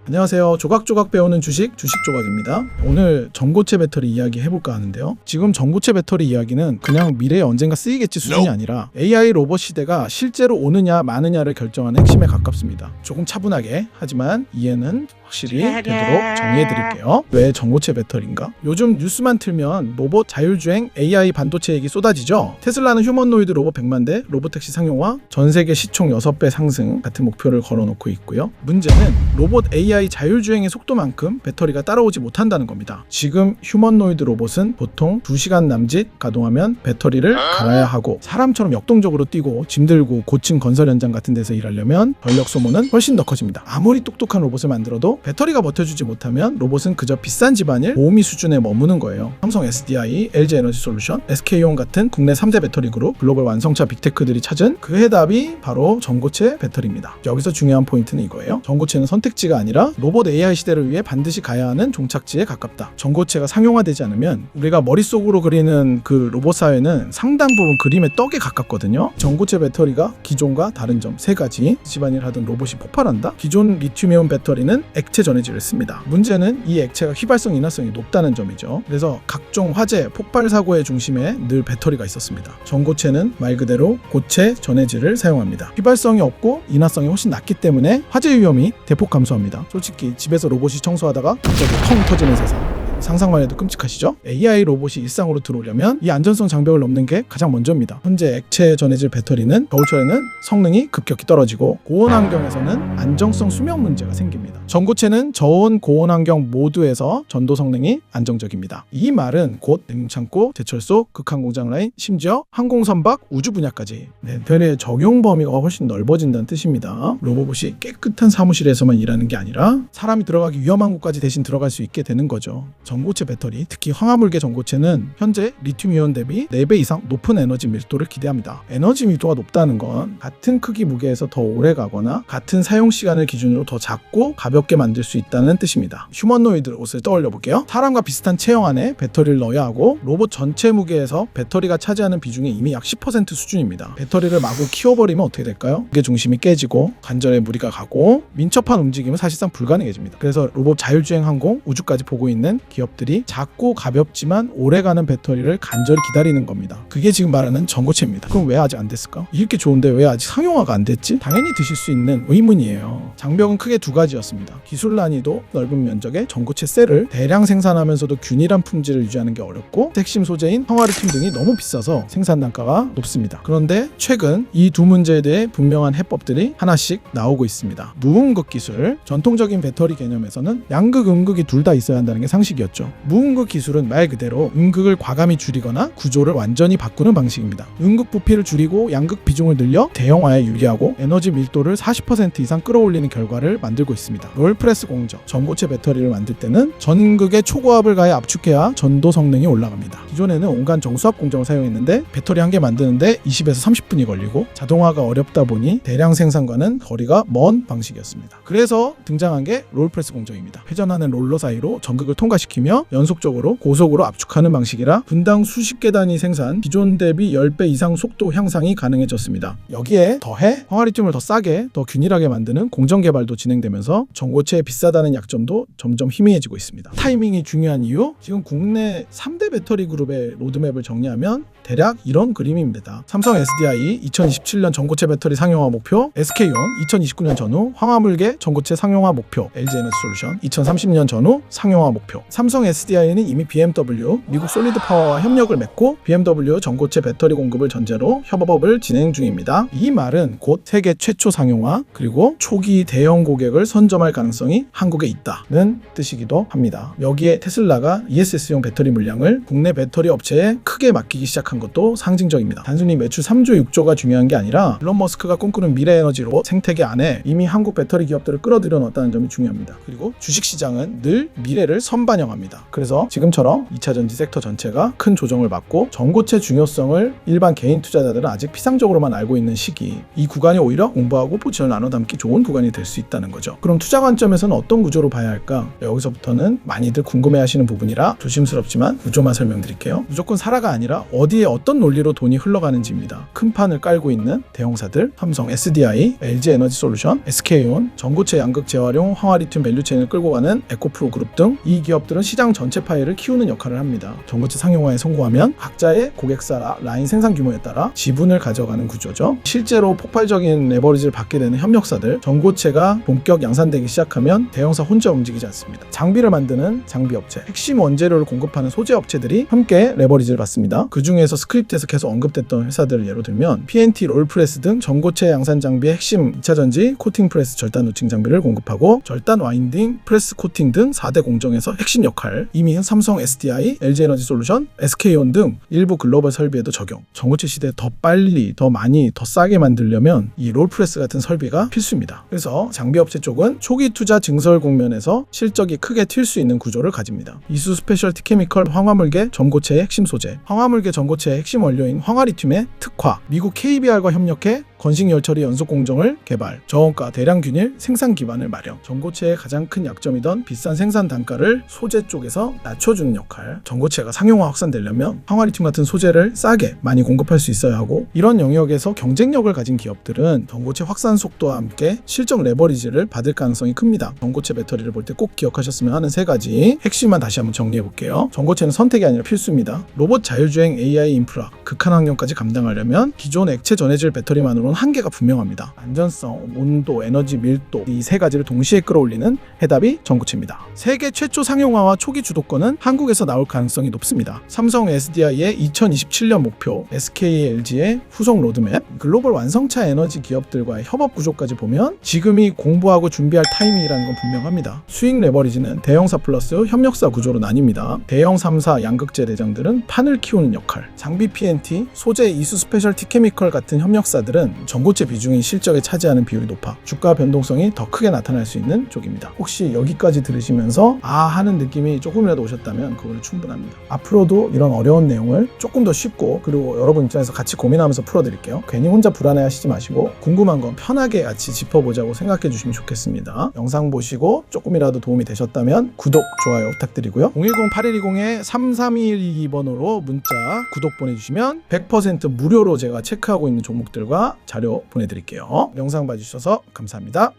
안녕하세요. 조각조각 배우는 주식조각입니다. 오늘 전고체 배터리 이야기 해볼까 하는데요. 지금 전고체 배터리 이야기는 그냥 미래에 언젠가 쓰이겠지 수준이 아니라 AI 로봇 시대가 실제로 오느냐 마느냐를 결정하는 핵심에 가깝습니다. 조금 차분하게 하지만 이해는 확실히 되도록 정리해드릴게요. 왜 전고체 배터리인가? 요즘 뉴스만 틀면 로봇 자율주행 AI 반도체 얘기 쏟아지죠. 테슬라는 휴머노이드 로봇 100만 대, 로보택시 상용화, 전세계 시총 6배 상승 같은 목표를 걸어놓고 있고요. 문제는 로봇 AI 자율주행의 속도만큼 배터리가 따라오지 못한다는 겁니다. 지금 휴머노이드 로봇은 보통 2시간 남짓 가동하면 배터리를 갈아야 하고, 사람처럼 역동적으로 뛰고 짐 들고 고층 건설 현장 같은 데서 일하려면 전력 소모는 훨씬 더 커집니다. 아무리 똑똑한 로봇을 만들어도 배터리가 버텨주지 못하면 로봇은 그저 비싼 집안일 모으미 수준에 머무는 거예요. 삼성 SDI, LG 에너지 솔루션, SK온 같은 국내 3대 배터리 그룹, 글로벌 완성차 빅테크들이 찾은 그 해답이 바로 전고체 배터리입니다. 여기서 중요한 포인트는 이거예요. 전고체는 선택지가 아니라 로봇 AI 시대를 위해 반드시 가야 하는 종착지에 가깝다. 전고체가 상용화되지 않으면 우리가 머릿속으로 그리는 그 로봇 사회는 상당 부분 그림의 떡에 가깝거든요. 전고체 배터리가 기존과 다른 점 3가지. 집안일 하던 로봇이 폭발한다. 기존 리튬이온 배터리는 액체 전해질을 씁니다. 문제는 이 액체가 휘발성 인화성이 높다는 점이죠. 그래서 각종 화재, 폭발 사고의 중심에 늘 배터리가 있었습니다. 전고체는 말 그대로 고체 전해질을 사용합니다. 휘발성이 없고 인화성이 훨씬 낮기 때문에 화재 위험이 대폭 감소합니다. 솔직히 집에서 로봇이 청소하다가 갑자기 텅 터지는 세상, 상상만 해도 끔찍하시죠? AI 로봇이 일상으로 들어오려면 이 안전성 장벽을 넘는 게 가장 먼저입니다. 현재 액체 전해질 배터리는 겨울철에는 성능이 급격히 떨어지고 고온 환경에서는 안정성 수명 문제가 생깁니다. 전고체는 저온 고온 환경 모두에서 전도 성능이 안정적입니다. 이 말은 곧 냉장고, 제철소, 극한공장 라인, 심지어 항공선박, 우주 분야까지 배터리의 적용 범위가 훨씬 넓어진다는 뜻입니다. 로봇이 깨끗한 사무실에서만 일하는 게 아니라 사람이 들어가기 위험한 곳까지 대신 들어갈 수 있게 되는 거죠. 전고체 배터리, 특히 황화물계 전고체는 현재 리튬이온 대비 4배 이상 높은 에너지 밀도를 기대합니다. 에너지 밀도가 높다는 건 같은 크기 무게에서 더 오래 가거나 같은 사용 시간을 기준으로 더 작고 가볍게 만들 수 있다는 뜻입니다. 휴머노이드 옷을 떠올려 볼게요. 사람과 비슷한 체형 안에 배터리를 넣어야 하고, 로봇 전체 무게에서 배터리가 차지하는 비중이 이미 약 10% 수준입니다. 배터리를 마구 키워버리면 어떻게 될까요? 무게 중심이 깨지고 관절에 무리가 가고 민첩한 움직임은 사실상 불가능해집니다. 그래서 로봇 자율주행 항공, 우주까지 보고 있는 기업들이 작고 가볍지만 오래가는 배터리를 간절히 기다리는 겁니다. 그게 지금 말하는 전고체입니다. 그럼 왜 아직 안 됐을까? 이렇게 좋은데 왜 아직 상용화가 안 됐지? 당연히 드실 수 있는 의문이에요. 장벽은 크게 2가지였습니다. 기술 난이도, 넓은 면적의 전고체 셀을 대량 생산하면서도 균일한 품질을 유지하는 게 어렵고, 핵심 소재인 황화리튬 등이 너무 비싸서 생산 단가가 높습니다. 그런데 최근 이 두 문제에 대해 분명한 해법들이 하나씩 나오고 있습니다. 무음극 기술, 전통적인 배터리 개념에서는 양극, 음극이 둘 다 있어야 한다는 게 상식이었죠. 무음극 기술은 말 그대로 음극을 과감히 줄이거나 구조를 완전히 바꾸는 방식입니다. 음극 부피를 줄이고 양극 비중을 늘려 대형화에 유리하고 에너지 밀도를 40% 이상 끌어올리는 결과를 만들고 있습니다. 롤프레스 공정, 전고체 배터리를 만들 때는 전극에 초고압을 가해 압축해야 전도 성능이 올라갑니다. 기존에는 온간 정수압 공정을 사용했는데 배터리 한 개 만드는데 20에서 30분이 걸리고 자동화가 어렵다 보니 대량 생산과는 거리가 먼 방식이었습니다. 그래서 등장한 게 롤프레스 공정입니다. 회전하는 롤러 사이로 전극을 통과시키며 연속적으로 고속으로 압축하는 방식이라 분당 수십 개 단위 생산, 기존 대비 10배 이상 속도 향상이 가능해졌습니다. 여기에 더해 황화리튬을 더 싸게, 더 균일하게 만드는 공정 개발도 진행되면서 전고체의 비싸다는 약점도 점점 희미해지고 있습니다. 타이밍이 중요한 이유, 지금 국내 3대 배터리 그룹의 로드맵을 정리하면 대략 이런 그림입니다. 삼성 SDI 2027년 전고체 배터리 상용화 목표, SK온 2029년 전후 황화물계 전고체 상용화 목표, LG 에너지 솔루션 2030년 전후 상용화 목표. 삼성 SDI는 이미 BMW, 미국 솔리드 파워와 협력을 맺고 BMW 전고체 배터리 공급을 전제로 협업을 진행 중입니다. 이 말은 곧 세계 최초 상용화, 그리고 초기 대형 고객을 선점할 가능성이 한국에 있다는 뜻이기도 합니다. 여기에 테슬라가 ESS용 배터리 물량을 국내 배터리 업체에 크게 맡기기 시작한 것도 상징적입니다. 단순히 매출 3조 6조가 중요한 게 아니라 일론 머스크가 꿈꾸는 미래 에너지로 생태계 안에 이미 한국 배터리 기업들을 끌어들여 넣었다는 점이 중요합니다. 그리고 주식시장은 늘 미래를 선반영합니다. 그래서 지금처럼 2차전지 섹터 전체가 큰 조정을 받고 전고체 중요성을 일반 개인 투자자들은 아직 피상적으로만 알고 있는 시기, 이 구간이 오히려 공부하고 포지션을 나눠 담기 좋은 구간이 될 수 있다는 거죠. 그럼 투자 관점에서는 어떤 구조로 봐야 할까? 여기서부터는 많이들 궁금해하시는 부분이라 조심스럽지만 구조만 설명드릴게요. 무조건 사라가 아니라 어디에 어떤 논리로 돈이 흘러가는지입니다. 큰 판을 깔고 있는 대형사들, 삼성, SDI, LG에너지솔루션, SK온, 전고체 양극 재활용 황화리튬 밸류체인을 끌고 가는 에코프로 그룹 등 이 기업들은 시장 전체 파이를 키우는 역할을 합니다. 전고체 상용화에 성공하면 각자의 고객사 라인 생산 규모에 따라 지분을 가져가는 구조죠. 실제로 폭발적인 레버리지를 받게 되는 협력사들, 전고체가 본격 양산되기 시작하면 대형사 혼자 움직이지 않습니다. 장비를 만드는 장비업체, 핵심 원재료를 공급하는 소재업체들이 함께 레버리지를 받습니다. 그 중에서 스크립트에서 계속 언급됐던 회사들을 예로 들면 PNT 롤프레스 등 전고체 양산 장비의 핵심 2차 전지 코팅 프레스 절단 노칭 장비를 공급하고 절단 와인딩, 프레스 코팅 등 4대 공정에서 핵심 역할, 이미 삼성, SDI, LG에너지솔루션, SK온 등 일부 글로벌 설비에도 적용. 전고체 시대에 더 빨리, 더 많이, 더 싸게 만들려면 이 롤프레스 같은 설비가 필수입니다. 그래서 장비업체 쪽은 초기 투자 증설 국면에서 실적이 크게 튈 수 있는 구조를 가집니다. 이수 스페셜티 케미컬 황화물계 전고체의 핵심 소재, 황화물계 전고체의 핵심 원료인 황화리튬의 특화, 미국 KBR과 협력해 건식 열처리 연속 공정을 개발, 저원가 대량 균일 생산 기반을 마련. 전고체의 가장 큰 약점이던 비싼 생산 단가를 소재 쪽에서 낮춰주는 역할. 전고체가 상용화 확산되려면 황화리튬 같은 소재를 싸게 많이 공급할 수 있어야 하고, 이런 영역에서 경쟁력을 가진 기업들은 전고체 확산 속도와 함께 실적 레버리지를 받을 가능성이 큽니다. 전고체 배터리를 볼 때 꼭 기억하셨으면 하는 3가지 핵심만 다시 한번 정리해 볼게요. 전고체는 선택이 아니라 필수입니다. 로봇 자율주행 AI 인프라, 극한 환경까지 감당하려면 기존 액체 전해질 배터리만으로는 한계가 분명합니다. 안전성, 온도, 에너지 밀도, 이 3가지를 동시에 끌어올리는 해답이 전고체입니다. 세계 최초 상용화와 초기 주도권은 한국에서 나올 가능성이 높습니다. 삼성 SDI의 2027년 목표, SK LG의 후속 로드맵, 글로벌 완성차 에너지 기업들과의 협업 구조까지 보면 지금이 공부하고 준비할 타이밍이라는 건 분명합니다. 수익 레버리지는 대형사 플러스 협력사 구조로 나뉩니다. 대형 3사 양극재 대장들은 판을 키우는 역할, 장비 PNT, 소재 이수 스페셜티 케미컬 같은 협력사들은 전고체 비중이 실적에 차지하는 비율이 높아 주가 변동성이 더 크게 나타날 수 있는 쪽입니다. 혹시 여기까지 들으시면서 하는 느낌이 조금이라도 오셨다면 그걸로 충분합니다. 앞으로도 이런 어려운 내용을 조금 더 쉽고, 그리고 여러분 입장에서 같이 고민하면서 풀어드릴게요. 괜히 혼자 불안해 하시지 마시고 궁금한 건 편하게 같이 짚어보자고 생각해 주시면 좋겠습니다. 영상 보시고 조금이라도 도움이 되셨다면 구독, 좋아요 부탁드리고요. 010-8120-3322번으로 문자 구독 보내주시면 100% 무료로 제가 체크하고 있는 종목들과 자료 보내드릴게요. 영상 봐주셔서 감사합니다.